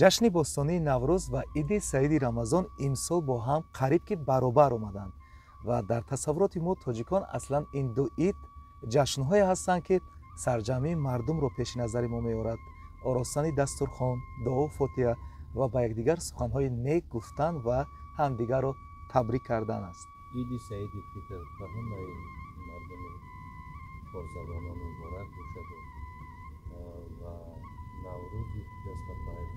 ҷашни бостонии наврӯз ва иди саиди рамазон имсол бо ҳам қариб ки баробар омаданд ва дар тасаввуроти мо тоҷикон аслан ин ду ид ҷашнҳое ҳастанд ки сарҷамъии мардумро пеши назари мо меорад. оростани дастурхон, дуо фотиҳа ва ба якдигар суханҳои нек гуфтан ва ҳамдигарро табрик кардан аст. иди саиди фитр ба ҳамаи мардуми корзабонон муборак бошад ва наврӯзи ҷазбатайб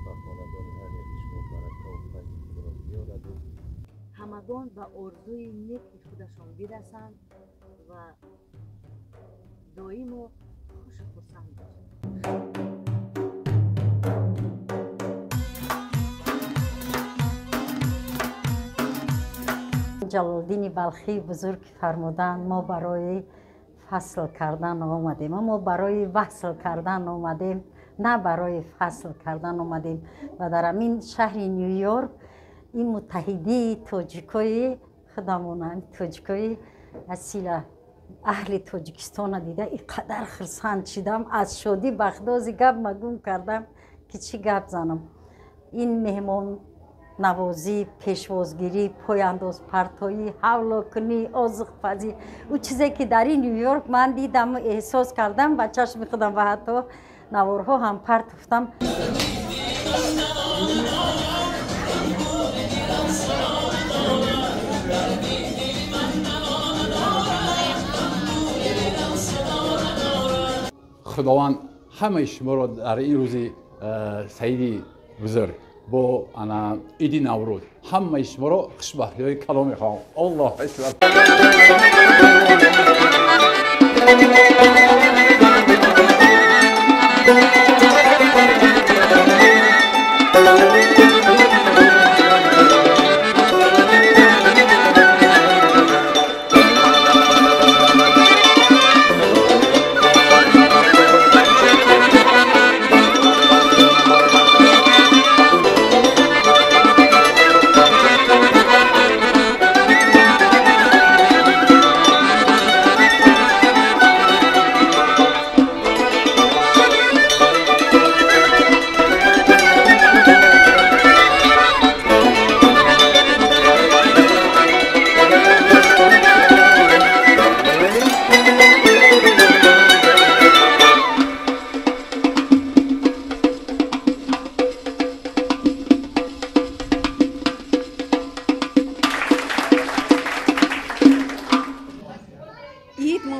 ба хонадони ҳар яки шумо барака ва файзи худро биёрад. ҳамагон ба орзуи неки худашон бирасанд ва доимо хушу хурсанд бошанд. ҷалолиддини балхӣ бузург фармуданд мо барои фасл кардан омадем, мо барои васл кардан омадем, на барои фасл кардан омадем. ва дар ҳамин шаҳри Ню Йорк ин муттаҳидии тоҷикои худамонанд, тоҷикои асила аҳли Тоҷикистона дида инқадар хурсанд шудам, аз шодӣ бахдози гап магум кардам ки чӣ гап занам. ин меҳмон навозӣ, пешвозгирӣ, пойандозпартоӣ, ҳавлокунӣ, озиқпазӣ, ӯ чизе ки дар ин Ню Йорк ман дидам, эҳсос кардам ба чашми худам ва ҳатто наворҳо ҳам партофтам. худованд ҳамаи шуморо дар ин рӯзи саиди бузург бо ана иди наврӯз ҳамаи шуморо хушбахтиҳои калом мехоҳам. Аллоҳ акбар.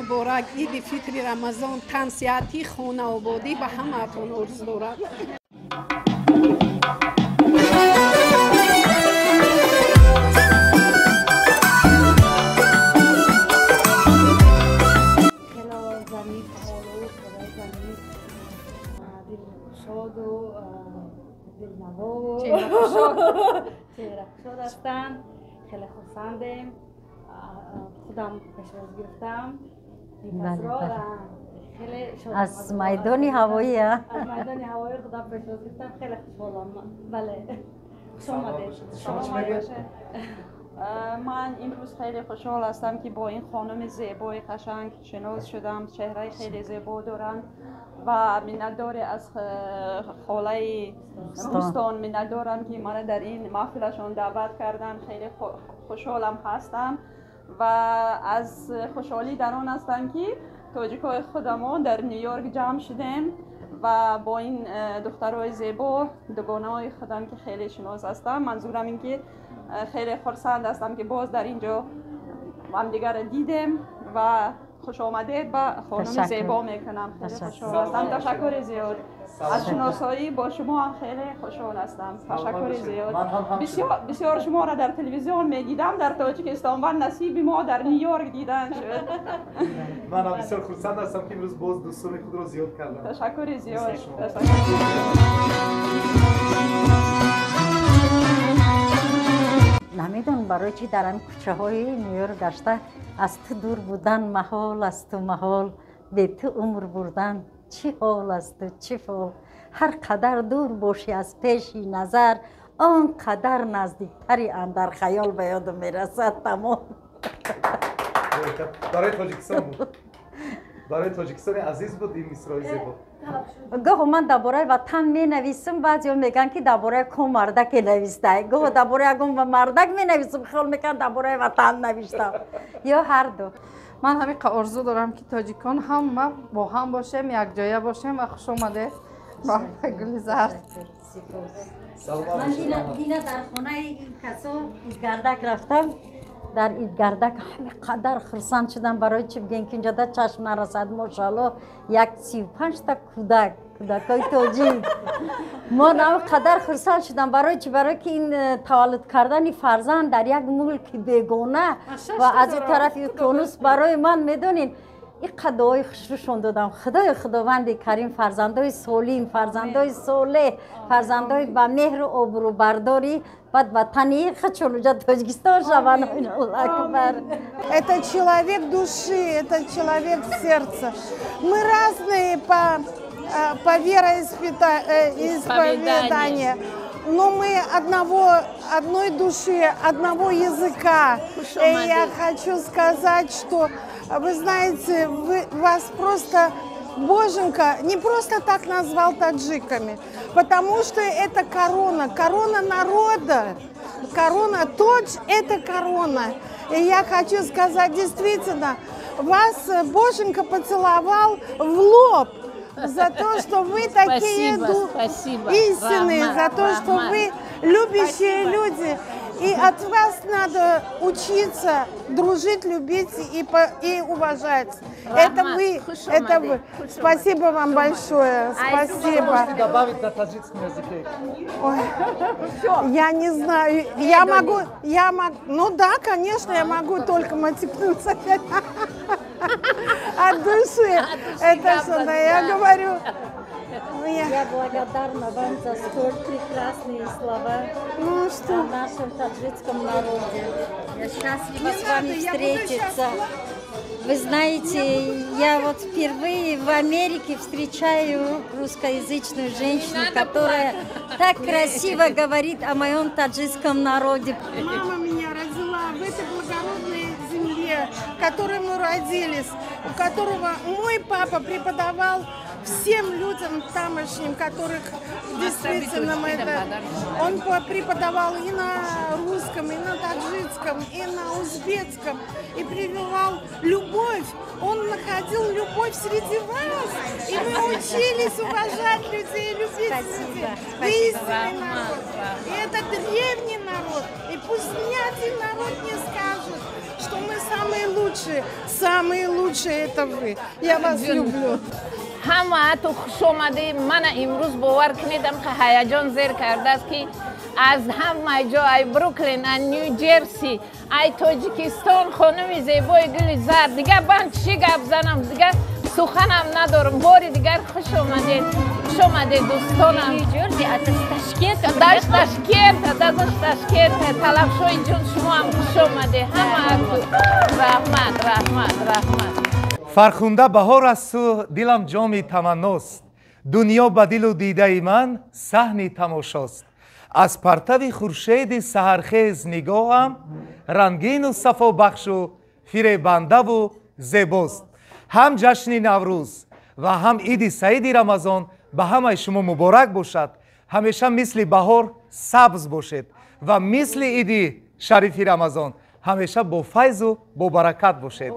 مبارک عید فطر رمضان تنسیحاتی خانه آبادی به همه‌تون آرزو دارم. شاد و دلنوا و چهره‌خشاد هستند. خیلی خرسندیم. خودم پشواز گرفتم. از میدان هوایی از میدان هوایی خودم پشواز گرفتم. خیلی خوشحالم. بله. خوش آمدید. من امروز خیلی خوشحال هستم که با این خانم زیبای قشنگ شناس شدم. چهره خیلی زیبا دارن و منتداری از خاله بوستان منتدارم که من در این محفلشون دعوت کردن. خیلی خوشحالم هستم و از خوشحالی در آن هستم که تاجیکای خودمون در نیویورک جمع شدیم و با این دخترای زیبا دوگانه های خودم که خیلی شناس هستم. منظورم این که خیلی خرسند هستم که باز در اینجا هم دیگر دیدیم و خوش آمدید به خانم زیبا میکنم. خیلی خوشحال هستم. تشکر زیاد. از شناسایی با شما هم خیلی خوشحال هستم. تشکر زیاد. بسیار شما را در تلویزیون میدیدم در تاجیکستان و نصیب ما در نیویورک دیدن شد. من هم بسیار خرسند هستم که امروز باز دوستان خود را زیاد کردم. تشکر زیاد. نمیدونم برای چی در این کوچه های نیویورک گشته از تو دور بودن محال است و محال به تو عمر بردن چی حال است و چی فال. هر قدر دور باشی از پیش نظر آن قدر نزدیکتری اندر خیال به یادم میرسد. تمام. برای تاجیکستان بود. برای تاجیکستان عزیز بود این مصرع زیبا. گاه من درباره وطن می نویسم، بعضیا میگن که درباره کو مردک نوشته، گاه درباره اگم و مردک می نویسم، خیال میکنن درباره وطن نوشتم، یا هر دو. من همین آرزو دارم که تاجیکان هم ما با هم باشیم، یک جایه باشیم و خوش اومده با گل زرد. من دینا در خانه این کسا ایدگردک رفتم، در ایدگردک همینقدر خرسند شدم برای چی بگین که اینجا در چشم نرسد ماشاءالله 35 تا کودکای تاجیک. من همینقدر خرسند شدم برای چی؟ برای که این تولد کردن فرزند در یک ملک بیگانه و از این طرف یونس برای من میدونین این قدای خوششون دادم. خدای خداوند کریم فرزندای سالم، فرزندای صالح، فرزندای با مهر و آبرو برداری بعد وطنی خچون جا Таджикистан шаван. Это человек души, это человек сердца. Мы разные по вероисповеданию, но мы одной души, одного языка. И я хочу сказать, что вы знаете, вас просто Боженька не просто так назвал таджиками, потому что это корона народа, корона Тодж – это корона. И я хочу сказать, действительно, вас Боженька поцеловал в лоб за то, что вы такие истинные, за то, что вы любящие люди. И от вас надо учиться дружить, любить и уважать. Это вы. Спасибо вам большое. Спасибо. Можете добавить на таджикском языке? Ой, я не знаю. Я могу. Ну да, конечно, я могу только мотикнуться. От души. Это что-то, я говорю. Я благодарна вам за столь прекрасные слова о нашем таджикском народе. Я счастлива с вами встретиться. Вы знаете, я вот впервые в Америке встречаю русскоязычную женщину, которая так красиво говорит о моем таджикском народе. Мама меня родила в этой благородной земле, в которой мы родились, у которого мой папа преподавал всем людям тамошним, которых действительно он преподавал и на русском, и на таджикском, и на узбекском, и прививал любовь. Он находил любовь среди вас, и мы учились уважать людей, любить людей. Вы истинный народ, и это древний народ, и пусть ни один народ не скажет, что мы самые лучшие это вы. Я вас люблю. همه تو خوش آمده. من امروز باور کنیدم که هیجان زیر کرده است که از همه جا ای بروکلین، ای نیو جرسی، ای تاجیکستان خانم زیبای گل زرد دیگه من چی گپ زنم دیگه سخنم ندارم. باری دیگر خوش آمدید دوستانم. نیو جرسی از تشکیل تلفشوی جون شما هم خوش آمده. همه رحمت. فرخنده بهار است و دلم جام تمناست. دنیا به دل و دیده من صحن تماشاست. از پرتو خورشید سحرخیز نگاهم رنگین و صفا بخش و فریبنده و زیباست. هم جشن نوروز و هم عید سعید رمضان به همه شما مبارک باشد. همیشه مثل بهار سبز باشد و مثل عید شریف رمضان همیشه با فیض و با برکت باشد.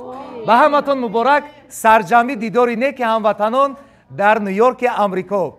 به همتون مبارک. سرجمی دیدار نیک هموطنان در نیویورک آمریکا.